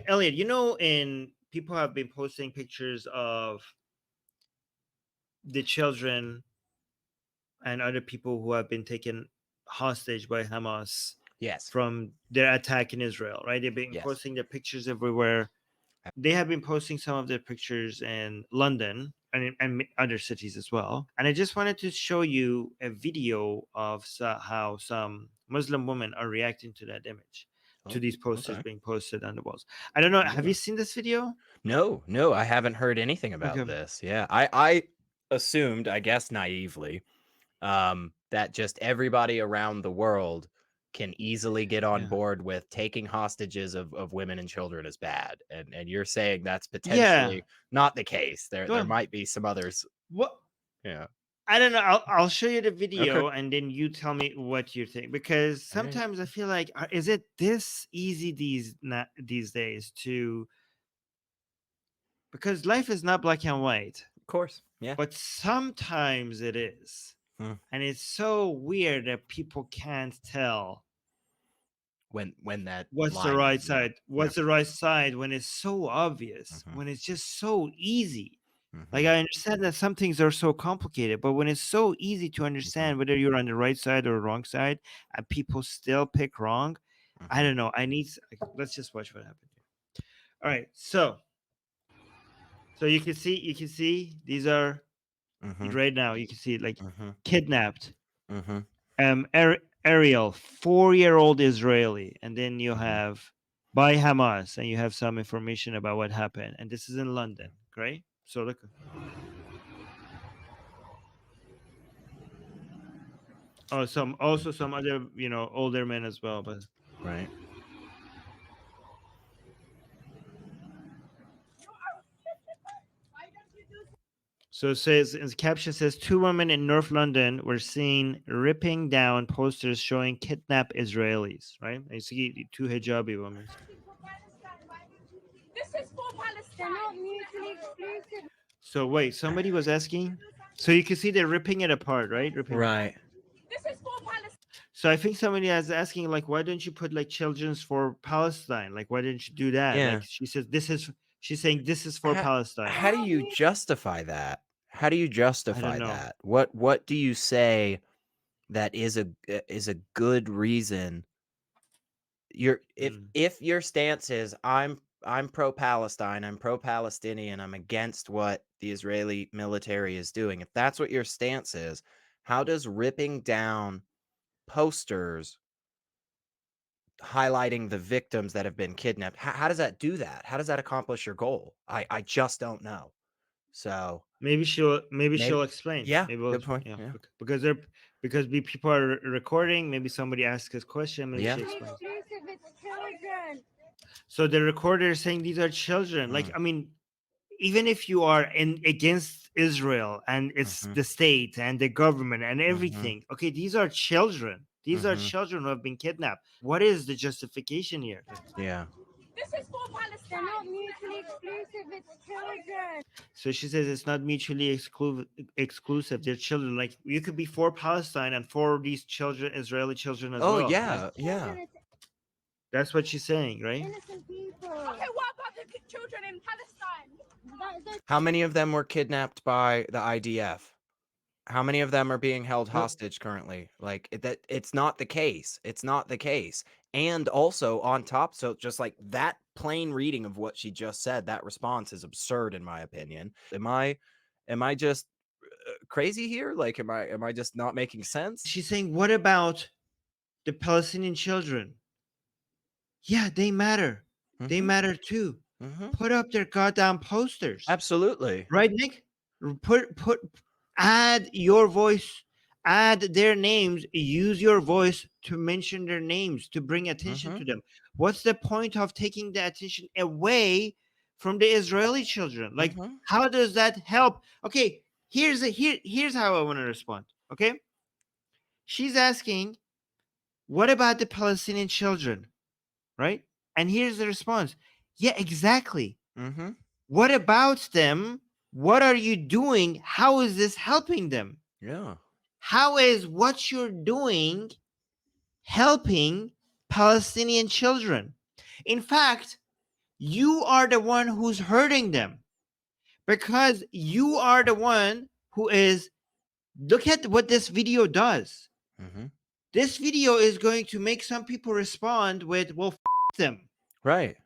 Elliot, in people have been posting pictures of the children and other people who have been taken hostage by Hamas Yes. from their attack in Israel, right? They've been Yes. posting their pictures everywhere. They have been posting some of their pictures in London and other cities as well. And I just wanted to show you a video of how some Muslim women are reacting to that image, to Oh, these posters okay. being posted on the walls. I don't know. Have Yeah. you seen this video? No, I haven't heard anything about Okay. this. Yeah. I assumed, I guess naively, that just everybody around the world can easily get on Yeah. board with taking hostages of women and children is bad. And you're saying that's Yeah. potentially not the case. There Well, might be some others. what? Yeah. I don't know. I'll show you the Okay. video and then you tell me what you think, because All right. sometimes I feel like is it this easy these days to, because life is not black and white, Of course. Yeah. but sometimes it is. Hmm. And it's so weird that people can't tell When that what's the line right is, yeah. side, what's the right side when it's so obvious, Hmm. when it's just so easy. Like, Hmm. I understand that some things are so complicated, but when it's so easy to Hmm. understand whether you're on the right side or the wrong side, and people still pick wrong, I Hmm. don't know. Let's just watch what happened here. All right, so you can see these are Hmm. right now. You can see like Hmm. kidnapped. Hmm. Ariel, 4-year-old Israeli, and then you Hmm. have by Hamas, and you have some information about what happened. And this is in London, right? So look. Oh, some other older men as well, but Right. so it says, in the caption says, 2 women in North London were seen ripping down posters showing kidnapped Israelis, right? And you see the two hijabi women. This is for Palestine. They're not mutually exclusive. So wait, somebody was asking. So you can see they're ripping it apart, right? Ripping. Right. This is for Palestine. So I think somebody is asking, like, why don't you put like children's for Palestine? Like, why didn't you do that? Yeah. Like, she's saying this is for How, Palestine. how do you justify that? How do you I don't justify know. that? What do you say that is a good reason? Mm. If your stance is I'm pro-Palestine, I'm pro-Palestinian, I'm against what the Israeli military is doing. If that's what your stance is, how does ripping down posters highlighting the victims that have been kidnapped, how does that do that? How does that accomplish your goal? I just don't know. So Maybe maybe, she'll explain. yeah, Maybe we'll good explain. point. Yeah, Yeah, because people are recording. Maybe somebody asks a question. Maybe yeah. she Mutually explains. exclusive. It's children. So the recorder is saying these are children. Like, Mm, I mean, even if you are against Israel and it's mm-hmm, the state and the government and mm-hmm, everything, okay, these are children. These are mm-hmm. children who have been kidnapped. What is the justification here? Yeah. This is for Palestine. They're not mutually exclusive. It's children. So she says it's not mutually exclusive. They're children. Like, you could be for Palestine and for these children, Israeli children as Oh well, right? yeah, yeah. That's what she's saying, right? Innocent people. Okay, what about the children in Palestine? How many of them were kidnapped by the IDF? How many of them are being held No, hostage currently? Like that, it's not the case. It's not the case. And also on top, so just like that plain reading of what she just said, that response is absurd in my opinion. Am I just crazy here? Like, am I just not making sense? she's saying, what about the Palestinian children? Yeah, they matter. They Mm-hmm. matter too. Mm-hmm. Put up their goddamn posters, Absolutely. right, Nick? Put add your voice, add their names, use your voice to mention their names, to bring attention Mm-hmm. to them. What's the point of taking the attention away from the Israeli children? Like, Mm-hmm. how does that help? Okay, here's how I want to respond. Okay, she's asking, what about the Palestinian children, right? And here's the response. Yeah, exactly. Mm-hmm. What about them? What are you doing? How is this helping them? Yeah. How is what you're doing helping Palestinian children? In fact, You are the one who's hurting them, because you are the one who is. Look at what this video does. Mhm. This video is going to make some people respond with, well, them. Right.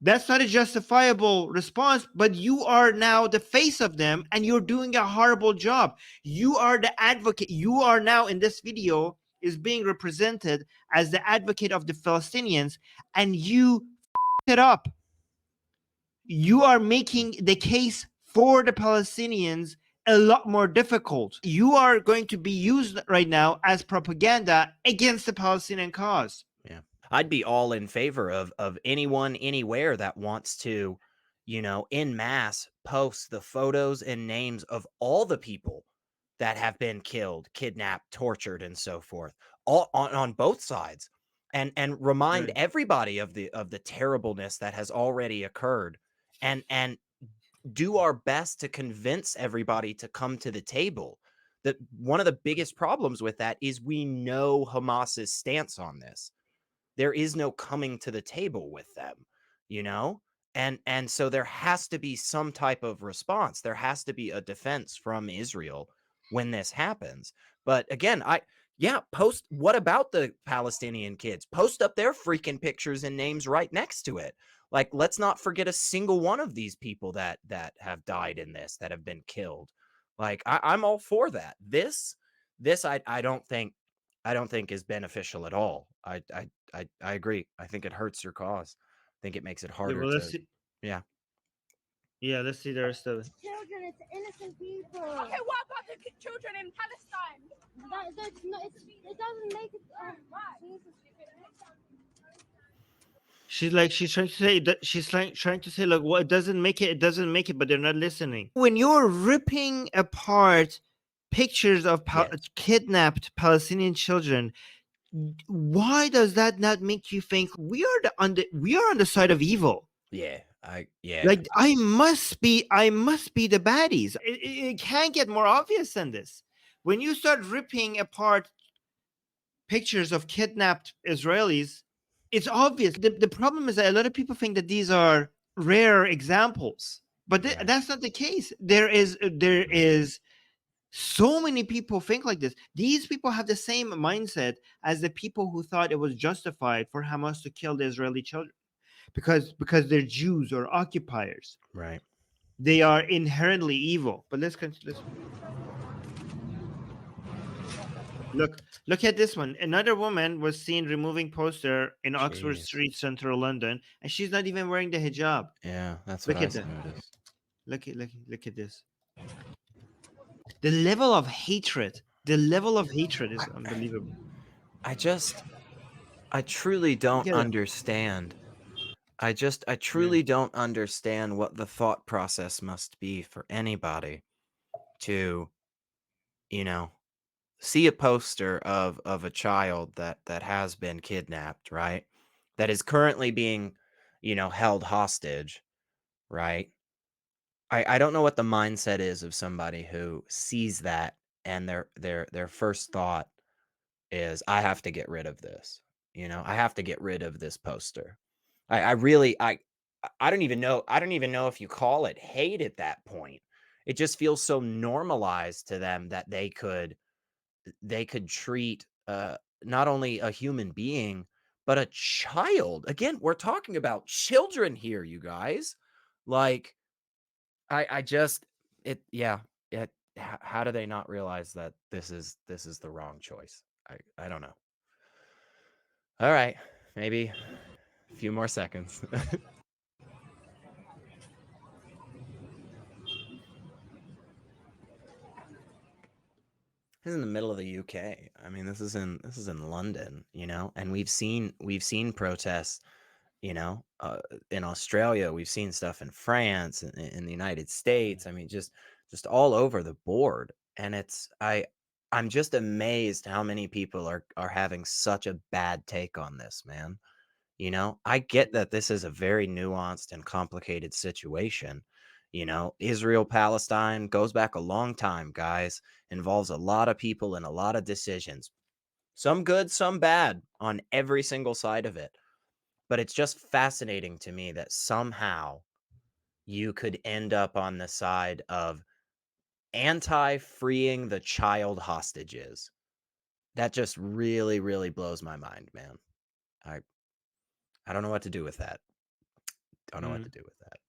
That's not a justifiable response, but you are now the face of them and you're doing a horrible job. You are the advocate. You are now in this video is being represented as the advocate of the Palestinians, and you it up. You are making the case for the Palestinians a lot more difficult. You are going to be used right now as propaganda against the Palestinian cause. Yeah. I'd be all in favor of anyone anywhere that wants to, en masse post the photos and names of all the people that have been killed, kidnapped, tortured, and so forth, all on both sides, and remind Right. everybody of the terribleness that has already occurred, and do our best to convince everybody to come to the table. That one of the biggest problems with that is we know Hamas's stance on this. There is no coming to the table with them, you know? And so there has to be some type of response. There has to be a defense from Israel when this happens. But again, post what about the Palestinian kids? Post up their freaking pictures and names right next to it. Like, let's not forget a single one of these people that have died in this, that have been killed. Like, I'm all for that. This I don't think is beneficial at all. I agree. I think it hurts your cause. I think it makes it Yeah, harder well, let's to. see. Yeah. Yeah, let's see the rest of it. Children, it's innocent people. Okay, what about the children in Palestine? That's not, it doesn't make it. Jesus. She's trying to say that trying to say, like, well, it doesn't make it, but they're not listening. When you're ripping apart pictures of Yes. kidnapped Palestinian children, why does that not make you think we are on the side of evil? Yeah. Yeah. Like, I must be the baddies. It can't get more obvious than this. When you start ripping apart pictures of kidnapped Israelis, it's obvious. The problem is that a lot of people think that these are rare examples, but Right. that's not the case. There is so many people think like this. These people have the same mindset as the people who thought it was justified for Hamas to kill the Israeli children because they're Jews or occupiers. Right. They are inherently evil. But let's continue. Look at this one. Another woman was seen removing poster in Oxford Jeez. Street, central London, and she's not even wearing the hijab. Yeah, that's what Look I at that. noticed. Look at this. The level of hatred. The level of hatred is unbelievable. I just I truly don't Look at it. understand. I Yeah. truly don't understand what the thought process must be for anybody to, you know, see a poster of a child that has been kidnapped, right? That is currently being, held hostage, right? I don't know what the mindset is of somebody who sees that and their first thought is, I have to get rid of this. I have to get rid of this poster. I really I don't even know if you call it hate at that point. It just feels so normalized to them that they could treat not only a human being but a child. Again, we're talking about children here, you guys. Like, I just it yeah it how do they not realize that this is the wrong choice? I don't know. All right, maybe a few more seconds. This is in the middle of the UK. I mean, this is in London, and we've seen protests, in Australia. We've seen stuff in France, in the United States. I mean, just all over the board. And I'm just amazed how many people are having such a bad take on this, man. I get that this is a very nuanced and complicated situation. Israel, Palestine goes back a long time, guys, involves a lot of people and a lot of decisions, some good, some bad on every single side of it. but it's just fascinating to me that somehow you could end up on the side of anti-freeing the child hostages. That just really, really blows my mind, man. I I don't know what to do with that. Don't know what to Mm. do with that.